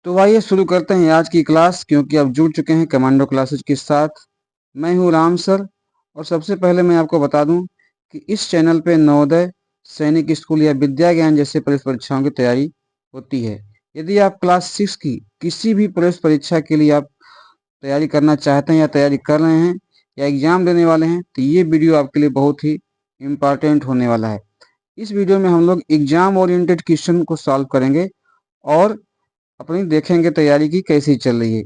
तो आइए शुरू करते हैं आज की क्लास, क्योंकि अब जुड़ चुके हैं कमांडो क्लासेज के साथ। मैं हूं राम सर। और सबसे पहले मैं आपको बता दूं कि इस चैनल पे नवोदय, सैनिक स्कूल या विद्या ज्ञान जैसे पुलिस परीक्षाओं की तैयारी होती है। यदि आप क्लास 6 की किसी भी पुलिस परीक्षा के लिए आप तैयारी करना चाहते हैं या तैयारी कर रहे हैं या एग्जाम देने वाले हैं, तो ये वीडियो आपके लिए बहुत ही इम्पोर्टेंट होने वाला है। इस वीडियो में हम लोग एग्जाम ओरिएंटेड क्वेश्चन को सॉल्व करेंगे और अपनी देखेंगे तैयारी की कैसी चल रही है।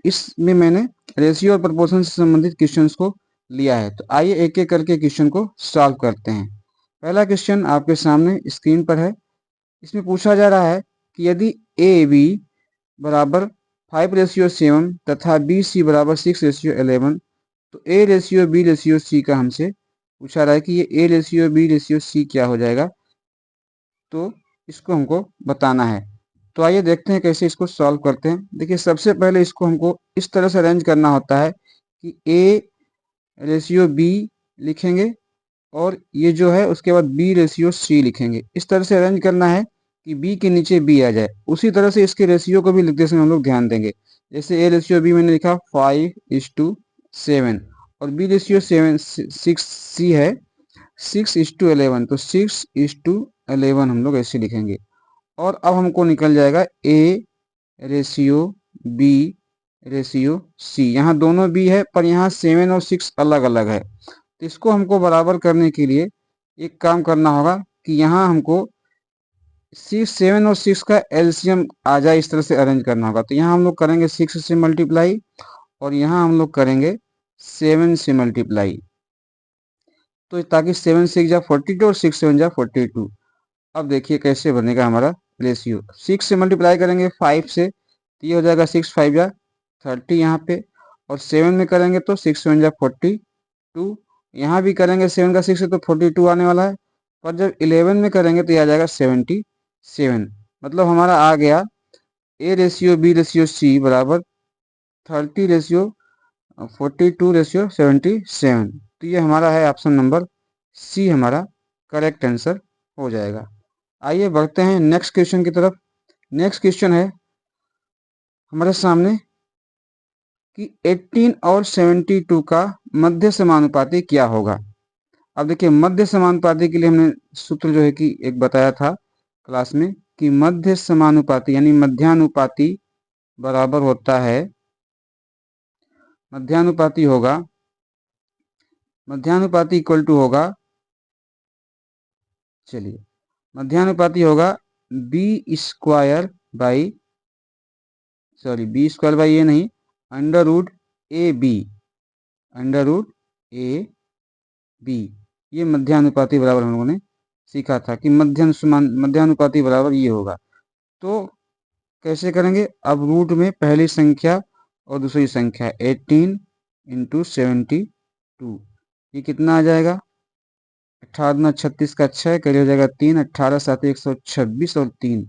इसमें मैंने रेशियो और प्रोपोर्शन से संबंधित क्वेश्चंस को लिया है। तो आइए एक एक करके क्वेश्चन को सॉल्व करते हैं। पहला क्वेश्चन आपके सामने स्क्रीन पर है। इसमें पूछा जा रहा है कि यदि ए बी बराबर 5:7 तथा बी सी बराबर 6:11, तो A ratio B ratio C का हमसे पूछा रहा है कि ये A ratio B ratio C क्या हो जाएगा, तो इसको हमको बताना है। तो आइए देखते हैं कैसे इसको सॉल्व करते हैं। देखिए, सबसे पहले इसको हमको इस तरह से अरेंज करना होता है कि ए रेशियो बी लिखेंगे और ये जो है उसके बाद बी रेशियो सी लिखेंगे। इस तरह से अरेंज करना है कि बी के नीचे बी आ जाए। उसी तरह से इसके रेशियो को भी लिखते समय हम लोग ध्यान देंगे। जैसे ए रेशियो बी मैंने लिखा 5:7 और बी रेशियो 6 है 6:11, तो 6:11 हम लोग ऐसे लिखेंगे। और अब हमको निकल जाएगा A ratio B ratio C. यहाँ दोनों बी है पर यहाँ 7 और 6 अलग अलग है। तो इसको हमको बराबर करने के लिए एक काम करना होगा कि यहाँ हमको 7 और 6 का एलसीएम आ जाए, इस तरह से अरेंज करना होगा। तो यहाँ हम लोग करेंगे 6 से मल्टीप्लाई और यहाँ हम लोग करेंगे 7 से मल्टीप्लाई, तो ताकि 7 6 जा 42 और 6 7 जा 42। अब देखिए कैसे बनेगा हमारा रेशियो। 6 से मल्टीप्लाई करेंगे 5 से, तो ये हो जाएगा 6 5 जा 30 यहाँ पे। और 7 में करेंगे तो 6 7 जा 42। यहाँ भी करेंगे 7 का 6 से तो 42 आने वाला है। पर जब 11 में करेंगे तो ये आ जाएगा 77। मतलब हमारा आ गया A ratio B ratio C बराबर 30 रेशियो 42 रेशियो 77। तो ये हमारा है ऑप्शन नंबर सी, हमारा करेक्ट आंसर हो जाएगा। आइए बढ़ते हैं नेक्स्ट क्वेश्चन की तरफ। नेक्स्ट क्वेश्चन है हमारे सामने कि 18 और 72 का मध्य समानुपाती क्या होगा। अब देखिए, मध्य समानुपाती के लिए हमने सूत्र जो है कि एक बताया था क्लास में कि मध्य समानुपाती यानी मध्यानुपाती बराबर होता है, मध्यानुपाती इक्वल टू होगा, चलिए मध्यानुपाती होगा बी स्क्वायर बाई ये नहीं, अंडर रूट ए बी, ये मध्यानुपाती बराबर हम लोगों ने सीखा था कि मध्यानुपाती बराबर ये होगा। तो कैसे करेंगे, अब रूट में पहली संख्या और दूसरी संख्या 18 इंटू 72, ये कितना आ जाएगा 18 36 का 6 करिए हो जाएगा 3, 18 7 126 और 3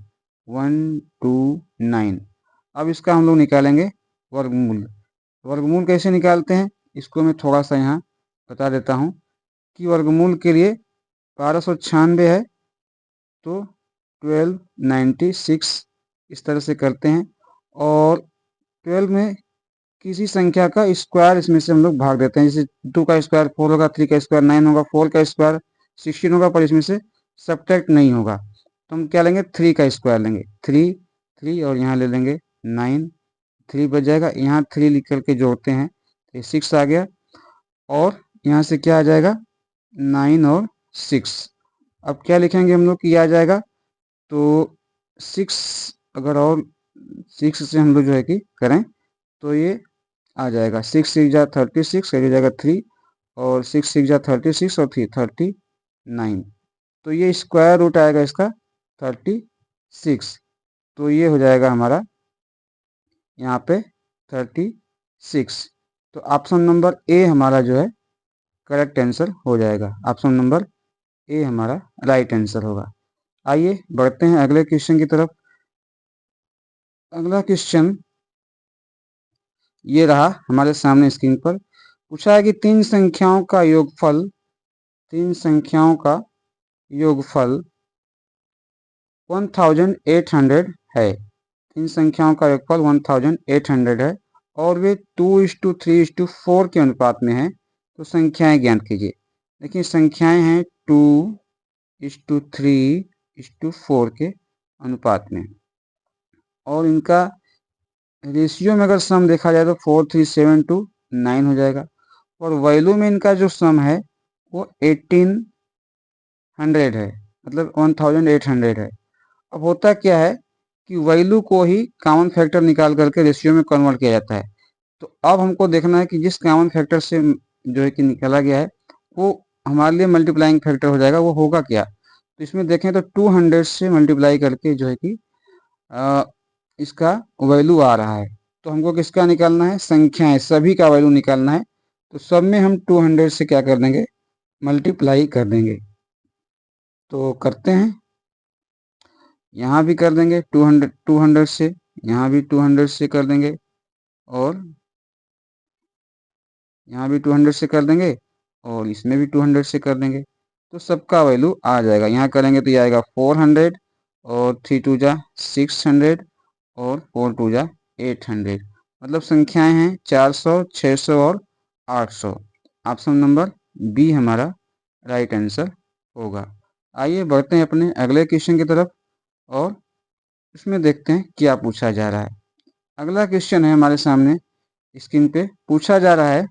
129। अब इसका हम लोग निकालेंगे वर्गमूल। वर्गमूल कैसे निकालते हैं इसको मैं थोड़ा सा यहाँ बता देता हूँ कि वर्गमूल के लिए 1296 है तो 1296 इस तरह से करते हैं। और 12 में किसी संख्या का स्क्वायर इसमें से हम लोग भाग देते हैं। जैसे 2 का स्क्वायर 4 होगा, 3 का स्क्वायर 9 होगा, 4 का स्क्वायर 16 होगा, पर इसमें से सब्ट्रैक्ट नहीं होगा। तो हम क्या लेंगे, 3 का स्क्वायर लेंगे, 3 और यहाँ ले लेंगे 9, 3 बच जाएगा। यहाँ 3 लिख करके जोड़ते हैं तो 6 आ गया और यहाँ से क्या आ जाएगा 9 और 6। अब क्या लिखेंगे हम लोग कि आ जाएगा तो 6, अगर और 6 से हम लोग जो है कि करें तो ये आ जाएगा 6 6 जा 36, हो जाएगा 3 और 6 6 जा 36 और 3 39। तो ये स्क्वायर रूट आएगा इसका 36, तो ये हो जाएगा हमारा यहाँ पे 36। तो ऑप्शन नंबर ए हमारा जो है करेक्ट आंसर हो जाएगा। ऑप्शन नंबर ए हमारा राइट आंसर होगा। आइए बढ़ते हैं अगले क्वेश्चन की तरफ। अगला क्वेश्चन ये रहा हमारे सामने स्क्रीन पर। पूछा है कि तीन संख्याओं का योगफल 1800 है। इन संख्याओं का योगफल 1800 है और वे 2:3:4 के अनुपात में है। तो संख्याएं ज्ञात कीजिए। देखिए संख्याएं हैं 2:3:4 के अनुपात में और इनका रेशियो में अगर सम देखा जाए तो 4372 हो जाएगा और वैल्यू में इनका जो सम है वो 1800 है, मतलब 1800 है। अब होता क्या है कि वैल्यू को ही कॉमन फैक्टर निकाल करके रेशियो में कन्वर्ट किया जाता है। तो अब हमको देखना है कि जिस कॉमन फैक्टर से जो है कि निकाला गया है वो हमारे लिए मल्टीप्लाइंग फैक्टर हो जाएगा, वो होगा क्या। तो इसमें देखें तो 200 से मल्टीप्लाई करके जो है कि इसका वैल्यू आ रहा है। तो हमको किसका निकालना है, संख्याएं सभी का वैल्यू निकालना है। तो सब में हम 200 से क्या कर देंगे, मल्टीप्लाई कर देंगे। तो करते हैं, यहाँ भी कर देंगे 200 से, यहाँ भी 200 से कर देंगे और यहाँ भी 200 से कर देंगे और इसमें भी 200 से कर देंगे। तो सबका वैल्यू आ जाएगा। यहाँ करेंगे तो ये आएगा 400 और 3 2 जा 600 और 4 2 जा 800। मतलब संख्याएं हैं 400, 600 और 800। ऑप्शन नंबर बी हमारा राइट आंसर होगा। आइए बढ़ते हैं अपने अगले क्वेश्चन की तरफ और इसमें देखते हैं क्या पूछा जा रहा है। अगला क्वेश्चन है हमारे सामने स्क्रीन पे, पूछा जा रहा है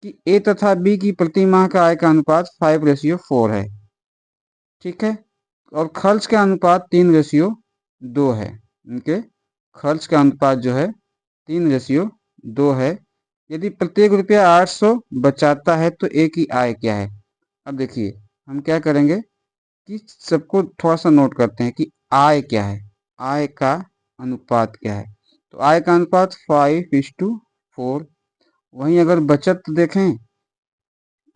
कि ए तथा बी की प्रति माह का आय का अनुपात 5:4 है, ठीक है, और खर्च का अनुपात 3:2 है। इनके खर्च का अनुपात जो है 3:2 है। यदि प्रत्येक रुपया 800 बचाता है तो ए की आय क्या है। अब देखिए हम क्या करेंगे कि सबको थोड़ा सा नोट करते हैं कि आय क्या है, आय का अनुपात क्या है। तो आय का अनुपात 5:4। वहीं अगर बचत देखें,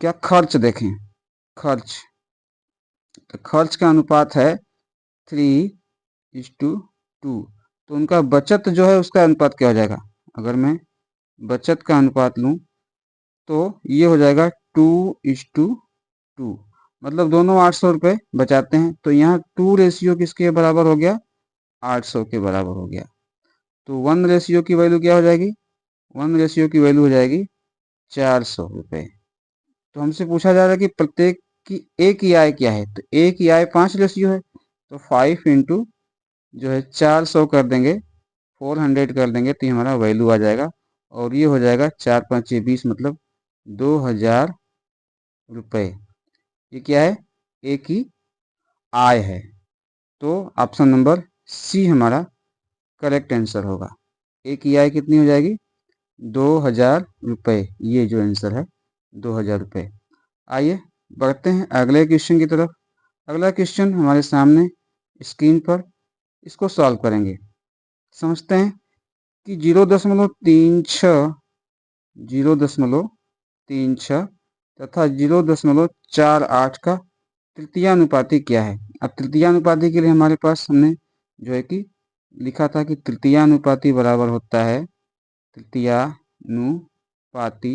क्या खर्च देखें, खर्च, तो खर्च का अनुपात है 3:2। तो उनका बचत जो है उसका अनुपात क्या हो जाएगा। अगर मैं बचत का अनुपात लूं तो ये हो जाएगा 2:2। मतलब दोनों 800 रुपये बचाते हैं। तो यहाँ 2 रेशियो किसके बराबर हो गया, 800 के बराबर हो गया। तो 1 रेशियो की वैल्यू क्या हो जाएगी, 1 रेशियो की वैल्यू हो जाएगी 400 रुपये। तो हमसे पूछा जा रहा है कि प्रत्येक की ए की आय क्या है। तो ए की आय 5 रेशियो है। तो 5 इंटू जो है 400 कर देंगे, 400 कर देंगे तो ये हमारा वैल्यू आ जाएगा और ये हो जाएगा 4 5 20, मतलब 2000 रुपये। ये क्या है, ए की आय है। तो ऑप्शन नंबर सी हमारा करेक्ट आंसर होगा। ए की आय कितनी हो जाएगी, 2000 रुपये। ये जो आंसर है 2000 रुपये। आइए बढ़ते हैं अगले क्वेश्चन की तरफ। अगला क्वेश्चन हमारे सामने स्क्रीन पर, इसको सॉल्व करेंगे। समझते हैं कि 0.36 तथा 0.48 का तृतीयानुपाती क्या है। अब तृतीयानुपाती के लिए हमारे पास हमने जो है कि लिखा था कि तृतीयानुपाती बराबर होता है, तृतीयानुपाती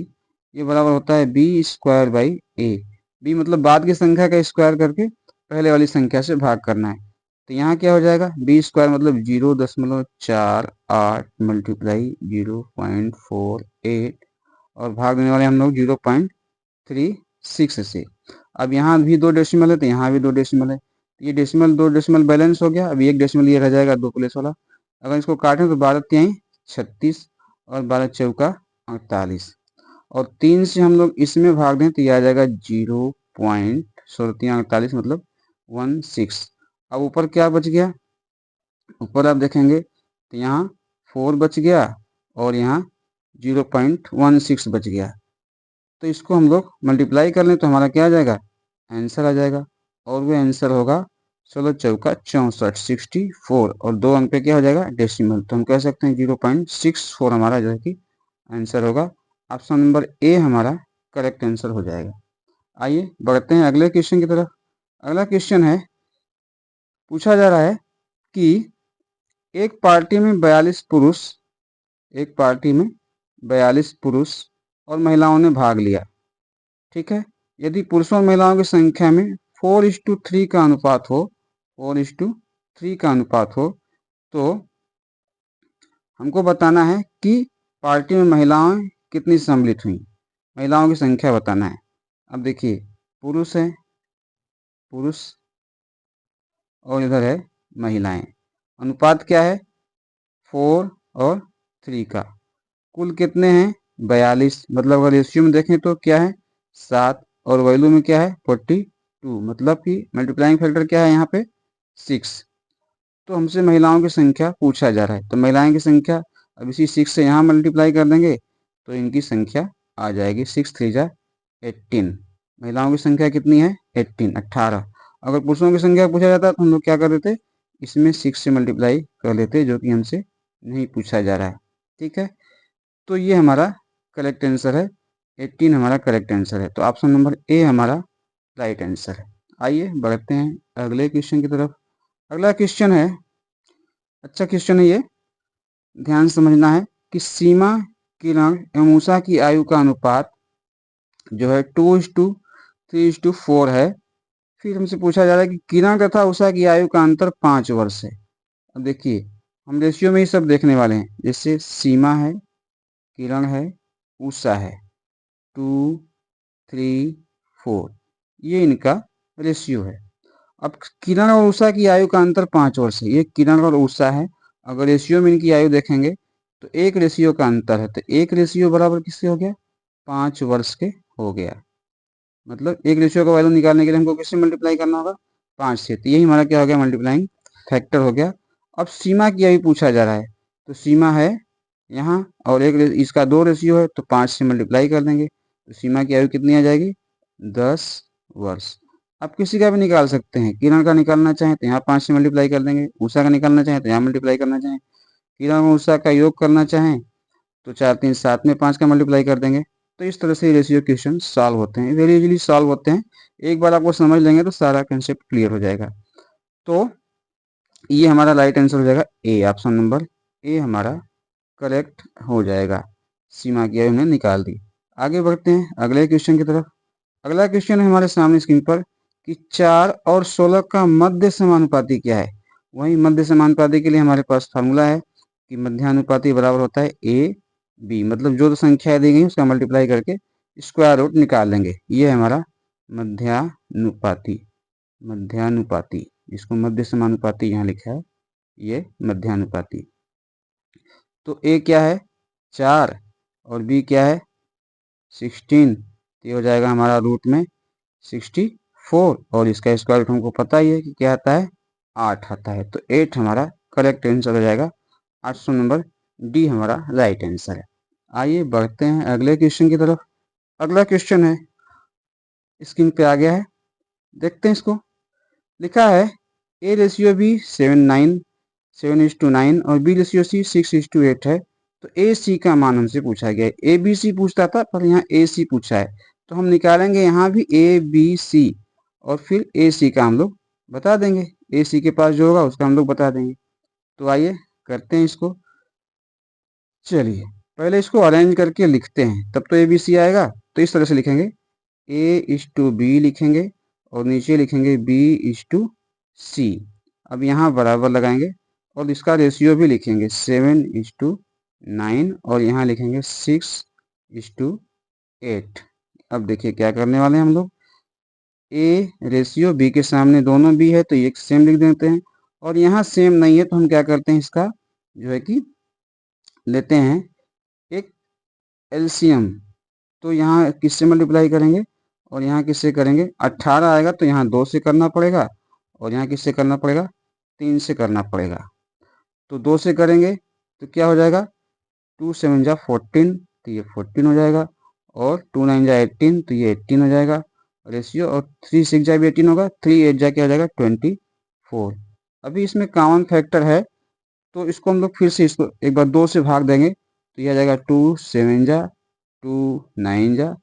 ये बराबर होता है b² a। b मतलब बाद की संख्या का स्क्वायर करके पहले वाली संख्या से भाग करना है। तो यहाँ क्या हो जाएगा, b² मतलब 0.48 मल्टीप्लाई 0.48 और भाग देने वाले हम लोग 0.36 से। अब यहाँ भी 2 डेसिमल है तो यहाँ भी 2 डेसिमल है। ये डेसिमल 2 डेसिमल बैलेंस हो गया। अभी 1 डेसिमल ये रह जाएगा 2 प्लेस वाला। अगर इसको काटें तो 12 तिहाई 36 और 12 चौका 48 और 3 से हम लोग इसमें भाग दें तो ये आ जाएगा 0.48 मतलब 16। अब ऊपर क्या बच गया, ऊपर आप देखेंगे तो यहाँ 4 बच गया और यहाँ 0.16 बच गया। तो इसको हम लोग मल्टीप्लाई कर लें तो हमारा क्या आ जाएगा, आंसर आ जाएगा और वो आंसर होगा 16 चौका 64 64 और 2 अंक पे क्या हो जाएगा डेसिमल। तो हम कह सकते हैं 0.64 हमारा जो है कि आंसर होगा। ऑप्शन नंबर ए हमारा करेक्ट आंसर हो जाएगा। आइए बढ़ते हैं अगले क्वेश्चन की तरफ। अगला क्वेश्चन है, पूछा जा रहा है कि एक पार्टी में 42 पुरुष और महिलाओं ने भाग लिया, ठीक है। यदि पुरुषों और महिलाओं की संख्या में 4:3 का अनुपात हो, 4:3 का अनुपात हो तो हमको बताना है कि पार्टी में महिलाएं कितनी सम्मिलित हुई, महिलाओं की संख्या बताना है। अब देखिए, पुरुष है, पुरुष, और इधर है महिलाएं। अनुपात क्या है? 4 और 3 का। कुल कितने हैं? 42। मतलब अगर रेशियो में देखें तो क्या है? 7, और वैल्यू में क्या है? 42। मतलब कि मल्टीप्लाइंग फैक्टर क्या है यहाँ पे? 6। तो हमसे महिलाओं की संख्या पूछा जा रहा है, तो महिलाएं की संख्या अब इसी 6 से यहाँ मल्टीप्लाई कर देंगे तो इनकी संख्या आ जाएगी 6 3 जा 18। महिलाओं की संख्या कितनी है? 18, 18। अगर पुरुषों की संख्या पूछा जाता तो हम लोग क्या कर देते? इसमें 6 से मल्टीप्लाई कर लेते, जो कि हमसे नहीं पूछा जा रहा है। ठीक है, तो ये हमारा करेक्ट आंसर है। 18 हमारा करेक्ट आंसर है, तो ऑप्शन नंबर ए हमारा राइट आंसर है। आइए बढ़ते हैं अगले क्वेश्चन की तरफ। अगला क्वेश्चन है, अच्छा क्वेश्चन है ये, ध्यान समझना है कि सीमा, किरण एवं उषा की आयु का अनुपात जो है 2:3:4 है। फिर हमसे पूछा जा रहा है कि किरण तथा उषा की आयु का अंतर 5 वर्ष है। अब देखिए, हम रेशियो में ही सब देखने वाले हैं, जैसे सीमा है, किरण है, उषा है, 2, 3, 4, ये इनका रेशियो है। अब किरण और उषा की आयु का अंतर 5 वर्ष है। ये किरण और उषा है, अगर रेशियो में इनकी आयु देखेंगे तो एक रेशियो का अंतर है, तो एक रेशियो बराबर किससे हो गया? 5 वर्ष के हो गया। मतलब एक रेशियो का वैल्यू निकालने के लिए हमको किससे मल्टीप्लाई करना होगा? 5 से। तो यही हमारा क्या हो गया? मल्टीप्लाइंग फैक्टर हो गया। अब सीमा की आयु पूछा जा रहा है, तो सीमा है यहाँ, और एक इसका 2 रेशियो है, तो 5 से मल्टीप्लाई कर देंगे, तो सीमा की आयु कितनी आ जाएगी? 10 वर्ष। आप किसी का भी निकाल सकते हैं, किरण का निकालना चाहें तो यहाँ 5 से मल्टीप्लाई कर देंगे, उषा का निकालना चाहें तो यहाँ मल्टीप्लाई करना चाहें, किरण और उषा का योग करना चाहें तो 4 3 7 में 5 का मल्टीप्लाई कर देंगे। तो इस तरह से रेशियो क्वेश्चन सॉल्व होते हैं, वेरी इजीली सॉल्व होते हैं। एक बार आपको समझ लेंगे तो सारा कंसेप्ट क्लियर हो जाएगा। तो ये हमारा राइट आंसर हो जाएगा ए, ऑप्शन नंबर ए हमारा करेक्ट हो जाएगा। सीमा की आयु हमने निकाल दी। आगे बढ़ते हैं अगले क्वेश्चन की तरफ। अगला क्वेश्चन है हमारे सामने स्क्रीन पर कि 4 और 16 का मध्य समानुपाती क्या है। वही मध्य समानुपाती के लिए हमारे पास फार्मूला है कि मध्यानुपाती बराबर होता है ए बी, मतलब जो संख्याएं दी गई उसका मल्टीप्लाई करके स्क्वायर रूट निकाल लेंगे। ये है हमारा मध्यानुपाती, मध्यानुपाती, इसको मध्य समानुपाती यहाँ लिखा है, ये मध्यानुपाती। तो ए क्या है? 4, और बी क्या है? 16। ये हो जाएगा हमारा रूट में 64, और इसका स्क्वायर रूट हमको पता ही है कि क्या आता है? 8 आता है। तो 8 हमारा करेक्ट आंसर हो जाएगा। ऑप्शन नंबर डी हमारा राइट आंसर है। आइए बढ़ते हैं अगले क्वेश्चन की तरफ। अगला क्वेश्चन है, स्क्रीन पे आ गया है, देखते हैं इसको। लिखा है ए रेशियो बी 7:9 और बी रेशियो सी 6:8 है, तो ए सी का मान हमसे पूछा गया है। ए बी सी पूछता था, पर यहाँ ए सी पूछा है, तो हम निकालेंगे यहाँ भी ए बी सी, और फिर ए सी का हम लोग बता देंगे, ए सी के पास जो होगा उसका हम लोग बता देंगे। तो आइए करते हैं इसको। चलिए पहले इसको अरेंज करके लिखते हैं, तब तो ए बी सी आएगा। तो इस तरह से लिखेंगे, A:B लिखेंगे, और नीचे लिखेंगे B:C। अब यहाँ बराबर लगाएंगे, और इसका रेशियो भी लिखेंगे 7:9, और यहाँ लिखेंगे 6:8। अब देखिए क्या करने वाले हैं हम लोग, ए रेशियो बी के सामने दोनों बी है तो एक सेम लिख देते हैं, और यहाँ सेम नहीं है तो हम क्या करते हैं, इसका जो है कि लेते हैं एक एलसीएम। तो यहाँ किससे मल्टीप्लाई करेंगे और यहाँ किससे करेंगे? 18 आएगा तो यहाँ 2 से करना पड़ेगा, और यहाँ किससे करना पड़ेगा? 3 से करना पड़ेगा। तो 2 से करेंगे तो क्या हो जाएगा? 2 7 जा 14, तो ये 14 हो जाएगा, और 2 9 जा 18, तो ये 18 हो जाएगा रेशियो, और 3 6 जा भी 18 होगा, 3 8 जा क्या हो जाएगा? 24। अभी इसमें कॉमन फैक्टर है, तो इसको हम लोग फिर से इसको एक बार 2 से भाग देंगे, तो यह आ जाएगा 2 7 जा 2 9 जा,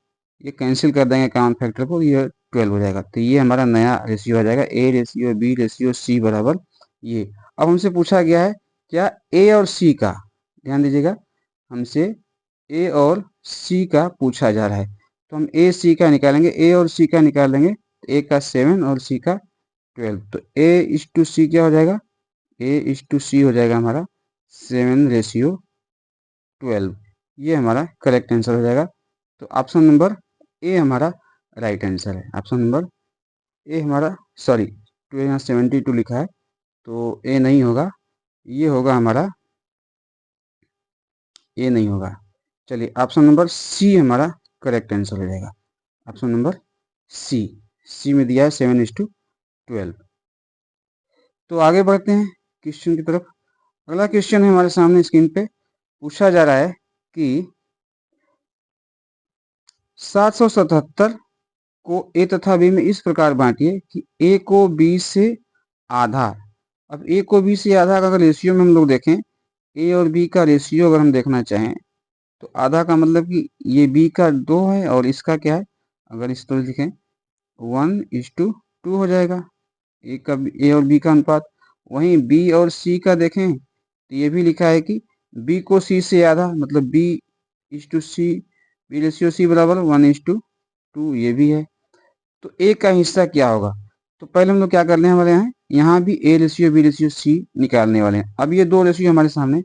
ये कैंसिल कर देंगे कॉमन फैक्टर को, ये 12 हो जाएगा। तो ये हमारा नया रेशियो आ जाएगा, A ratio B ratio C बराबर ये। अब हमसे पूछा गया है क्या? ए और सी का, ध्यान दीजिएगा, हमसे ए और सी का पूछा जा रहा है, तो हम ए सी का निकालेंगे, ए और सी का निकालेंगे, ए का 7 और सी का 12। तो ए इस टू सी क्या हो जाएगा? ए इस टू सी हो जाएगा हमारा 7:12। 12, ये हमारा करेक्ट आंसर हो जाएगा। तो ऑप्शन नंबर ए हमारा राइट आंसर है। ऑप्शन नंबर ए हमारा, सॉरी 2 यहाँ 72 लिखा है तो ए नहीं होगा, ये होगा हमारा, ए नहीं होगा। चलिए ऑप्शन नंबर सी हमारा करेक्ट आंसर हो जाएगा। ऑप्शन नंबर सी, सी में दिया है 7:12। तो आगे बढ़ते हैं क्वेश्चन की तरफ। अगला क्वेश्चन है हमारे सामने स्क्रीन पे, पूछा जा रहा है कि 777 को ए तथा बी में इस प्रकार बांटिए कि ए को बी से आधा। अब ए को बी से आधा का अगर रेशियो में हम लोग देखें, ए और बी का रेशियो अगर हम देखना चाहें तो आधा का मतलब कि ये बी का 2 है और इसका क्या है, अगर इस तरह लिखें 1:2 हो जाएगा ए का, ए और बी का अनुपात। वहीं बी और सी का देखें तो ये भी लिखा है कि बी को सी से आधा, मतलब B/C, बी रेशियो सी बराबर 1:2, ये भी है। तो ए का हिस्सा क्या होगा, तो पहले हम लोग क्या करने वाले हैं, यहाँ भी A ratio B ratio C निकालने वाले हैं। अब ये दो रेशियो हमारे सामने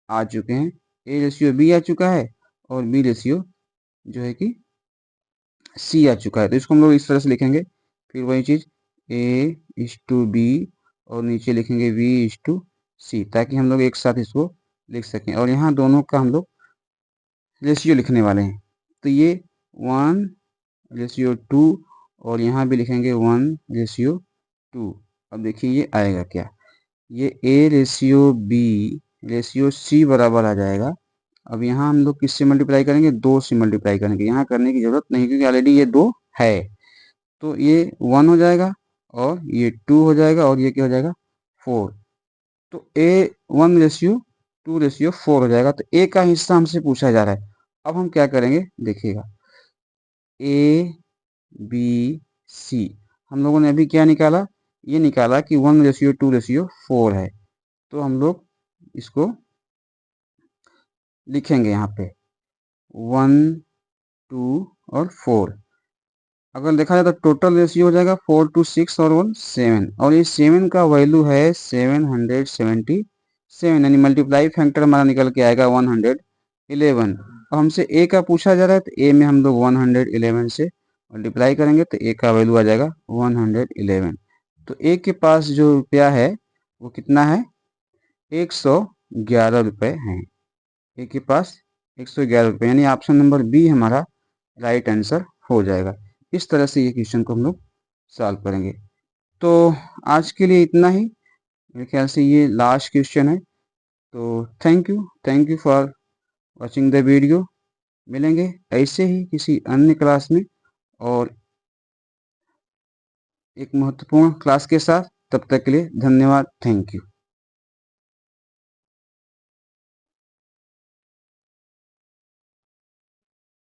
आ चुके हैं, ए रेशियो बी आ चुका है और बी रेशियो जो है कि सी आ चुका है। तो इसको हम लोग इस तरह से लिखेंगे, फिर वही चीज़ A/B और नीचे लिखेंगे B/C, ताकि हम लोग एक साथ इसको लिख सकें। और यहाँ दोनों का हम लोग रेशियो लिखने वाले हैं, तो ये 1:2 और यहाँ भी लिखेंगे 1:2। अब देखिए ये आएगा क्या, ये A ratio B ratio C बराबर आ जाएगा। अब यहाँ हम लोग किससे मल्टीप्लाई करेंगे, 2 से मल्टीप्लाई करेंगे, यहाँ करने की जरूरत नहीं क्योंकि ऑलरेडी ये 2 है। तो ये 1 हो जाएगा और ये 2 हो जाएगा और ये क्या हो जाएगा 4। तो A1:2:4 हो जाएगा। तो ए का हिस्सा हमसे पूछा जा रहा है। अब हम क्या करेंगे देखिएगा, A B C हम लोगों ने अभी क्या निकाला, ये निकाला कि 1:2:4 है। तो हम लोग इसको लिखेंगे यहाँ पे 1, 2 और 4। अगर देखा जाए तो टोटल रेशियो हो जाएगा 4:6 और 1 7, और ये 7 का वैल्यू है 777, यानी मल्टीप्लाई फैक्टर हमारा निकल के आएगा 111। अब हमसे ए का पूछा जा रहा है तो ए में हम लोग 111 से मल्टीप्लाई करेंगे तो ए का वैल्यू आ जाएगा 111। तो ए के पास जो रुपया है वो कितना है, 111 रुपये हैं। ए के पास 111 रुपये, यानी ऑप्शन नंबर बी हमारा राइट आंसर हो जाएगा। इस तरह से ये क्वेश्चन को हम लोग सॉल्व करेंगे। तो आज के लिए इतना ही, मेरे ख्याल से ये लास्ट क्वेश्चन है। तो thank you for watching the video. मिलेंगे ऐसे ही किसी अन्य क्लास में और एक महत्वपूर्ण क्लास के साथ। तब तक के लिए धन्यवाद, थैंक यू।